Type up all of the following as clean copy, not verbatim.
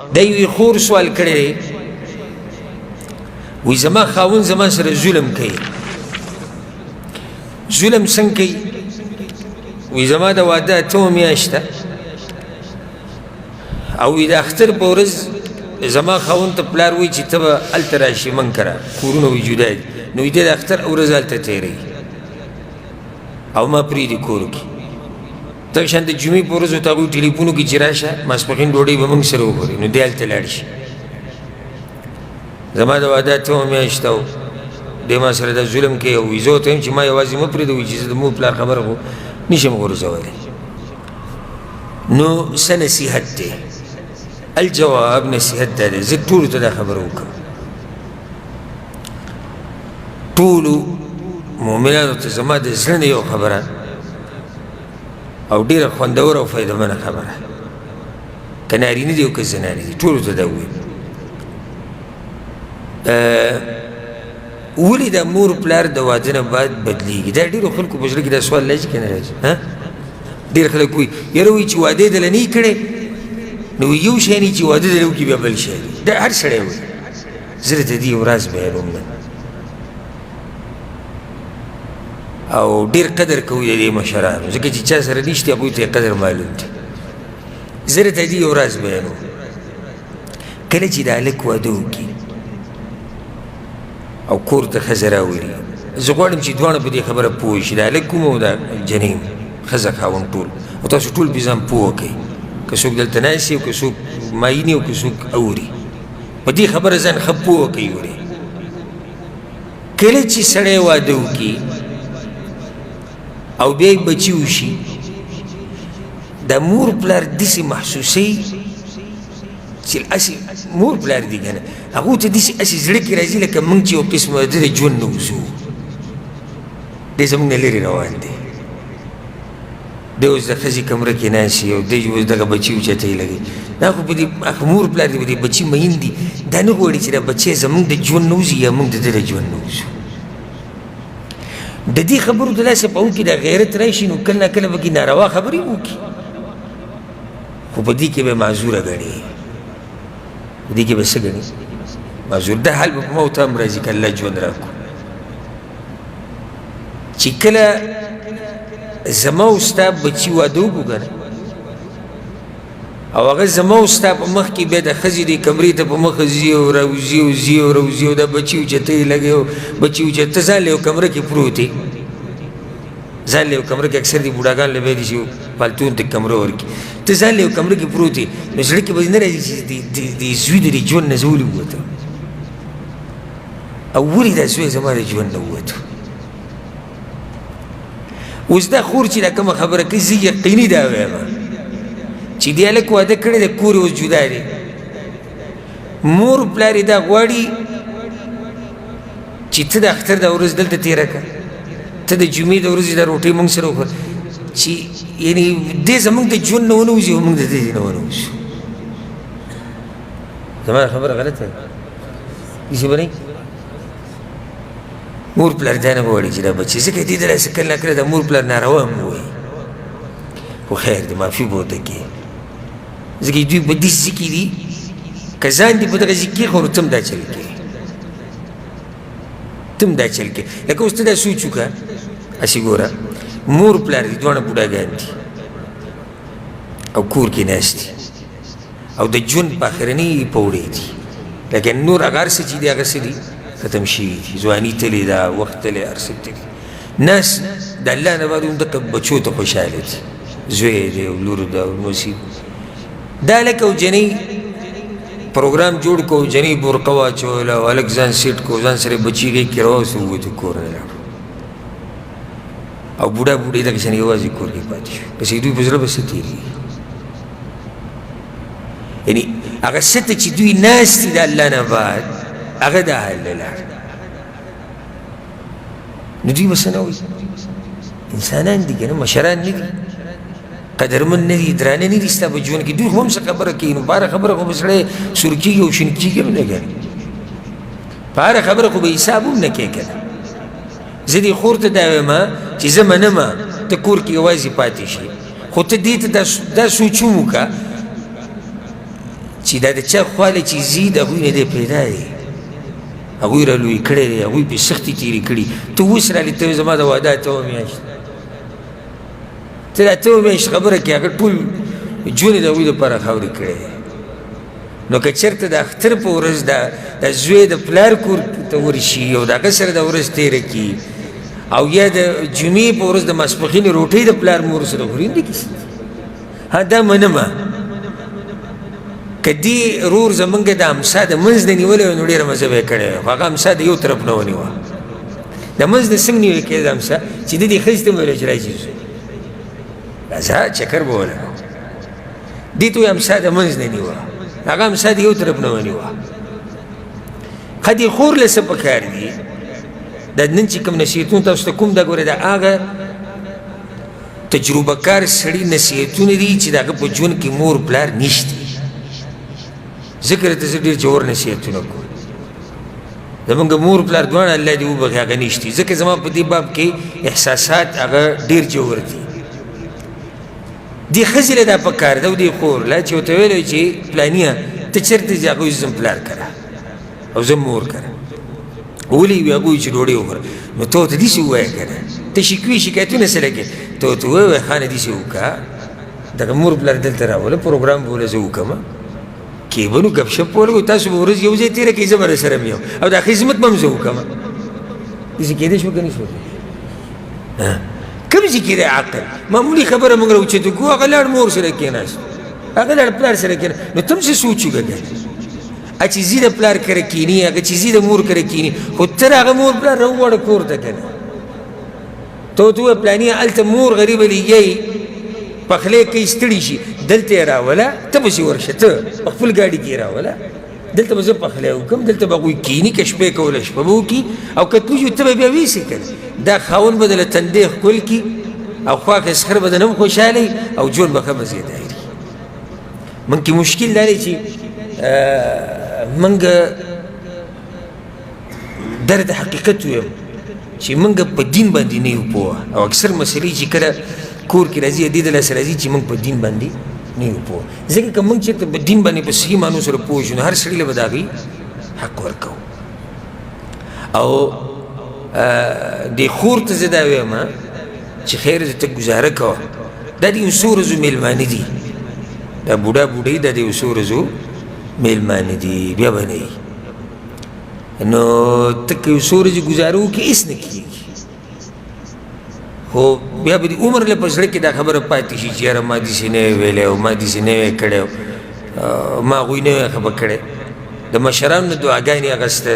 دا یوې خور سوال کړی دی وایي زما خاوند زما سره ظلم کوي. ظلم څنګه کوي؟ وایي زما د واده اتمه میاشت ده او وایي د اختر په ورځ زما خاوند ته پلار وایي چې ته به هلته راشي من کره کورونه وایي جدا دي، نو وایي دی د اختر ورځ هلته تېروي او ما پرېږدي کور کې. دغه شان د جمعې په ورځ ورته هغوی ټلیفون وکړي چې راشه ماسپښین ډوډۍ به موږ سره وخوري، نو دی هلته لاړ شي. زما د واده اتمه میاشت ده او دی ما سره دا ظلم کوي او وایي زه ورته وایم چې ما یوازې مه پرېږده، وایي چې زه د مور پلار خبره خو نشم غورځولی. نو څه نصیحت دی؟ الجواب نصیحت دا دی، زه ټولو ته دا خبره وکړم، ټولو مؤمنانو ته زما د زړه نه یو خبره او ډېره خوندوره او فایدهمنه خبره، که نارینه دي او که زنانه دي، ټولو ته دا ووایم. ولې دا مور پلار د واده نه بعد بدلیږي؟ دا ډېرو خلکو په زړه کې دا سوال راځي که نه راځي؟ ډېر خلک وایي یاره وایي چې واده یې دله نه یې کړی، نو یو شی نه چې واده دله وکړي بیا بل شی دی. دا هر سړی وایي. زه درته دې یو راز بیانوم نن او ډېر قدر کوي د دې مشرانو، ځکه چې چا سره نشته هغوی ته یې قدر معلوم دی. زه درته دې یو راز بیانوم. کله چې د هلک واده وکړي او کور ته ښځه راولي، زه غواړم چې دواړه په دې خبره پوه شي، د هلک کوم او د جنۍ ښځه خاوند ټول، او تاسو ټول په ځان پوه کړئ، که څوک دلته ناست او که څوک مایني او که څوک اوري، په دې خبره ځان ښه پوه کړئ. ورې کله چې سړی واده وکړي او بیا یې بچي وشي، د مور پلار داسې محسوسوي چې هسې مور پلار دي که نه، هغو ته داسې هسې زړه کې راځي لکه موږ چې یو قسمه د ده ژوند نه اوسو، دی زموږ نه لرې روان دی. دی اوس د ښځې کمره کې ناست وي او دی اوس دغه بچي اوچته یې لګوي، دا خو په دې مور پلار دی په دې بچي مین دي، دا نه غواړي چې دا بچی زموږ د ژوند نه وځي یا موږ د ده د ژوند نه وځو. د دې خبرو د لاسه په کې د غیرت راشي، نو کله نه کله به کې ناروا خبرې وکړي، خو په دې کې به معذوره ګڼي، په دې کې به څه ګڼي؟ معذور. دا حال به په ما او ته هم راځي که الله ژوند راکړو، چې کله زما او ستا بچي واده وکړو که نه، او هغه زما او ستا په مخ کې بیا د ښځې دې کمرې ته په مخه ځي او راوځي او ځي او راوځي او دا بچي اوچته یې لګوي او بچي اوچته، ته ځان له یو کمره کې پروت یې، ځان له یو کمره کې اکثر دې بوډاګان له بیا دي چې پالتون ته کمره ورکړي، ته ځان له یو کمره کې پروت یې، نو زړه کې به نه راځي چې د زوی د دې ژوند نه زه ولې ووتم او ولې دا زوی زما د ژوند نه ووتو. اوس دا خور چې دا کومه خبره کوي، زه یقیني دا وایم چې دې هلک واده کړی دی، کور یې اوس جدا دی، مور پلار یې دا غواړي چې ته د اختر دا ورځ دلته تېره کړه، ته د جمعې د ورځې دا روټۍ موږ سره وخوره، چې یعنې دې زموږ د ژوند نه ونه وځي او موږ د دې نه ونه وځو. زما خبره غلطه ده داسې به نه مور پلار دا نه غواړي چې دا بچې، ځکه دې دلاسه کله نه کله د مور پلار ناروا هم ووایي، خو خیر دی معافي به ورته کړي، ځکه دوی په داسې ځای کې دي که ځان دې په دغه ځای کې کېښود نو ته هم دا چل کوې، ته هم دا چل کوې. لکه اوس ته دا سوچ وکړه، هسې ګوره مور پلار دي دواړه بوډاګان دي او کور کې ناست دي او د ژوند په اخرنۍ پوړې دي، لیکن نور هغه هر څه چې دي هغه څه دي ختم شوي دي، ځواني تلې ده، وخت تلې، هر څه تلې. ناس د الله نه بعد هم دغه بچو ته خوشحاله دي، زوی دی او لور ده او نصیب. دا هلک او جنۍ پروګرام جوړ کړو، جنۍ برقه واچوله او هلک ځان سیټ کړو، ځان سره بچي غېږ کې راوستو، ووتو کور نه لاړو او بوډا بوډۍ دغه شان یوازې کور کې پاتې شو. پسې دوی په زړه به څه تېرېږي؟ یعنې هغه څه ته چې دوی ناست دي د الله نه بعد، هغه دا حال نه لاړ، نو دوی به څه نه وایي؟ انسانان دي که نه، مشران نه دي، قدرمن نه دي، درانه نه دي ستا په ژوند کې، دوی خو هم څه خبره کوي، نو په هره خبره خو به سړی سور کېږي او شین کېږي هم نه ګڼي، په هره خبره خو به حساب هم نه کوې که نه. زه دې خور ته دا وایم چې زه منم ته کور کې یوازې پاتې شي، خو ته دې ته دا سوچ هم وکړه چې دا د چا خواله چې ځي د هغوی نه دی پیدا دی هغوی را لوی کړی دی هغوی پې سختې تېرې کړي ته اوس رالې ته زما د واده اتوه میاشت ته د اتوه میاشت خبره کې هغه ټول ژوند یې د هغوی دپاره خاورې کړی دی نو که چېرته د اختر په ورځ د زوی د پلار کور ته ورشي او د هغه سره د ورځ تېره کړي او یا د جمعې په ورځ د ماسپښین روټۍ د پلار مور سره خوري دې کیسه ها دا منمه که دې رور زمونږ د امسا د منځ نه نیولی وی نو ډېره مزه به یې کړې وی خو هغه امسا د یو طرف نه ونیوه د منځ نه څنګه نیوی کېده امسا چې د دې ښځې ته مې ویل چې راشي راځه چکر به ولګو دې ته وایي امسا د منځ نه نیوه هغه امسا د یو طرف نه ونیوه ښه دې خور له څه پکار دي دا نن چې کوم نصیحتونه تاسو ته کوم دا ګوره دا هغه تجربه کار سړي نصیحتونه دي چې د هغه په ژوند کې مور پلار نشته ذکر ته زه ډېر جوړ نصیحتونه کوم زمونږ مور پلار دواړه الله دې وبخښي هغه نشتي ځکه زما په دې باب کې احساسات هغه ډېر جوړ دي دې ښځې له دا پکار ده او دې خور له چې ورته ویلی چې پلانیه ته چېرته ځې هغه وایي زه ځم پلار کره او زه مور کره ولې وي هغه وایي چې ډوډۍ وخوره نو ته ورته داسې ووایه که نه ته شکوي شکایتونه څه لګې ته ورته ووایه خانه داسې وکړه دغه مور پلار دلته راوله پروګرام به وله زه وکړم کېبه نو ګپ شپ ولګو تاسو به ورځ یو ځای تېره کوئ زه به راسره یم او دا خدمت به هم زه وکړم داسې کېدای شوه که نه شوه کوم ځای کې دی عقل معمولي خبره موږ راوچته کړو هغه لاړ مور سره کېناست هغه لاړ پلار سره کېناست نو ته هم څه سوچ وکړه چې ځي د پلار کره کښېني هغه چې ځي د مور کره کښېني خو ته هغه مور پلار راوغواړه کور ته که نه ته ورته ووایه پلاني هلته مور غریبه لګیایي پخلی کوي ستړي شي دلته یې راوله ته پسې ورشه ته په خپل ګاډي کې یې راوله دلته به زه پخلی وکړم دلته به هغوی کښېني که شپې کوله شپه به وکړي او که تلو شو ته به بیا ویسې که نه دا خاوند به دله تندی ښکل کړي او خوا خسخر به دنه هم خوشحاله او ژوند به ښه مزېداري موږ کې مشکل دا دی چې موږ در د حقیقت ویم چې موږ په دین باندې نه یو پوه او اکثر مسلې چې کله کور کې راځي دې د لاسه راځي چې موږ په دین باندې نه یو پوه ځکه که موږ چېرته په دین باندې په صحیح معنو سره پوه شو نو هر سړي له به د هغې حق ورکوو او دې خور ته زه دا ویم چې خیر زه ته ګزاره کوه دا د یو څو ورځو میلمانه دي دا بوډا بوډۍ دا د یو څو ورځو میلمانه دي بیا به نه نو ته که یو څو ورځې ګزاره وکړې هېڅ نه کېږي خو بیا به د عمر له په زړه کې دا خبره پاتې شي چې یاره ما داسې نه وی ویلی او ما داسې نه وی کړی ما هغوی نه وی خفه کړی د مشرانو نه دعاګانې اخیسته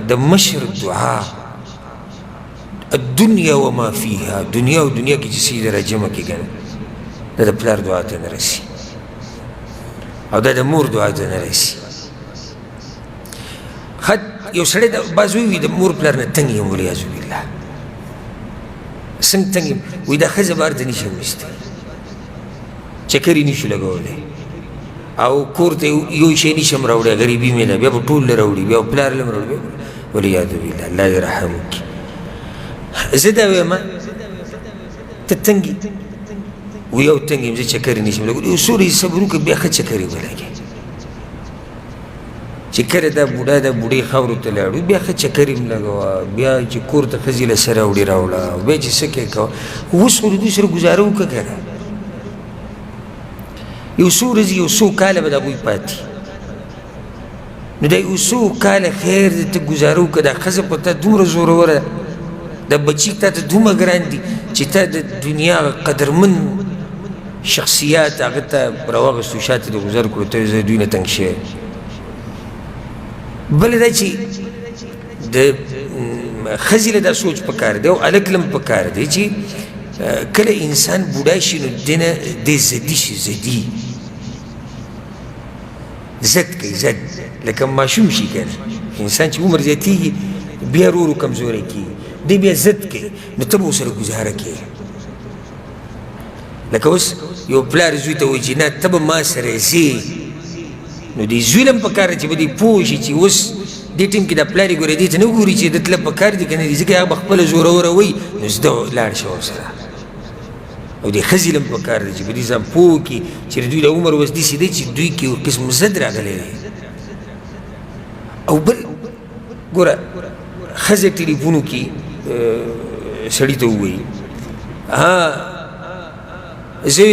د مشر دعا الدنیا وما فیها دنیا او دنیا کې چې څه یې راجمع کړي که نه دا د پلار دعا ته نه رسي او دا د مور دعا ته نه رسي یو سړی بعض وایي د مور پلار نه تنګ یم ولیاذ بالله څنګه تنګ یم وایي دا ښځه بهر ته نشم ویستی چکر یې نشو لګولی او کور ته یو شی نشم راوړی غریبي مې ده بیا به ټول له راوړي بیا به پلار له هم راوړي ولیاذ بالله الله دې رحم وکړي زه دا وایم ته تنګ یې وایي او تنګ یم زه چکر یې نشم لګولی یو څو ورځې صبر وکړه بیا ښه چکر یې ولګي چې کله دا بوډا دا بوډۍ خاورو ته لاړو بیا ښه چکر یې لګوه بیا چې کور ته ښځې له سره راوړي راوړه بیا چې څه کوې کوه اوس خو د دوی سره ګزاره وکړه که نه یو څو ورځې یو څو کاله به د هغوی پاتې نو دا یو څو کاله خیر دی ته ګزاره وکړه دا ښځه په تا دومره زوروره دا بچي تا ته دومره ګران دي چې تا د دنیا قدرمن شخصیات هغه ته راواغستو شاته دې ګزار کړو ته زه دوی نه تنګ شوی بله دا چې د ښځې له دا سوچ پکار دی او هلک له هم پکار دی چې کله انسان بوډا شي نو دې نه دی زدي شي زدي زد کوي زد لکه ماشوم شي که نه انسان چې عمر زیاتېږي بیا ورو ورو کمزوری کېږي دی بیا زد کوي نو ته به ورسره ګزاره کوې لکه اوس یو پلار زوی ته وایي چې نه ته به ما سره ځې نو دې زوی له هم پکار دی چې به دې پوه شي چې اوس دې ټیم کې دا پلار یې ګورې دې ته نه ګوري چې ده تله پکار دي که نه دي ځکه هغه به خپله زوروره وایي نو زده لاړ شه ورسره او د ښځې له هم په کار دی چې په دې ځان پوه کړي چې د دوی د عمر اوس داسې دی چې دوی کې یو قسم زد راغلی دی. او بل ګوره ښځه ټلیفون وکړي سړي ته ووایي زه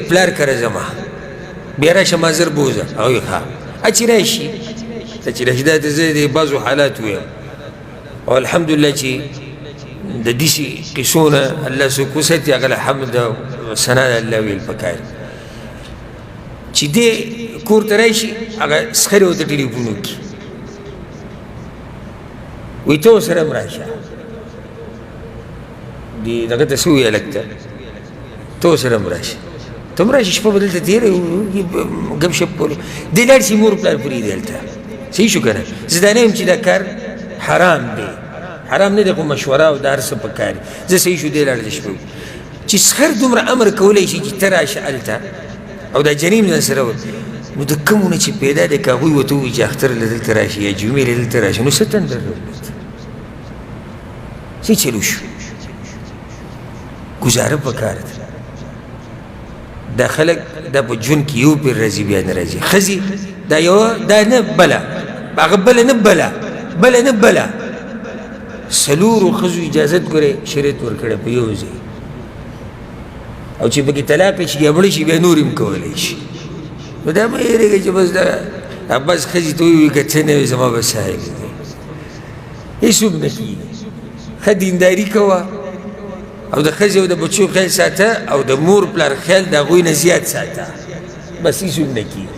پلار کره ځم بیا راشه ما زر بوځه او وایي ښه چې راشي ته چې راشي دا ته زه د بعضو حالات ویم او الحمدلله چې د داسې قصو نه الله څوک وساتي هغه له حمد او ثنا د الله ویل پکار چې دی کور ته راشي هغه سخرې ورته ټلیفون وکړي وایي ته ورسره هم راشه دغه ته څه ووایه هلک ته ته ورسره هم راشه ته هم راشي شپه به دلته تېروي ګپ شپ کولو دی لاړ شي مور پلار پرېږدي هلته صحیح شو که نه زه دا نه یم چې دا کار حرام دی حرام نه دی خو مشوره او دا هر څه په کار زه صحیح شو دی لاړ د شپه چې سخر دومره امر کولی شي چې ته راشه هلته او دا جنیم ځان سره نو د کومو نه چې پیدا دی که هغوی ورته ووایي چې اختر له دلته راشي یا جمعې له دلته راشي نو څه تندر څه چلو شو ګزاره په کار ده دا خلک دا په ژوند کې یو پیر راځي بیا نه راځي ښځې دا یوه دا نه بله هغه بله نه بله نه بله څلورو ښځو اجازت ګورې شریعت ورکړی په یو ځای او چې پکې طلاق شي یا مړه شي بیا نور هم کولی شي نو دا مه هېرېږئ چې بس دا بس ښځې ته ووایي که څه نه وي زما به صاحب دی هېڅوک نه کېږي ښه دینداري کوه او د ښځې او د بچو خیال ساته او د مور پلار خیال د هغوی نه زیات ساته بس هېڅوک نه کېږي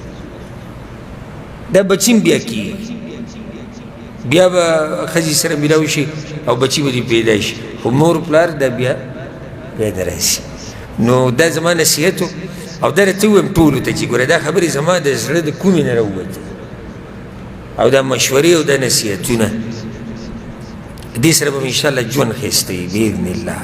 دا بچي هم بیا کېږي بیا به ښځې سره میلاو شي او بچي به دې پیدا شي خو مور پلار دا بیا نه راشي نو دا زما نصیحت او دا راته ووایم ټولو ته چې ګوره دا خبرې زما د زړه د کومې نه راووتې او دا مشورې او دا نصیحتونه دې سره به م انشاءالله ژوند ښایسته وي باذن الله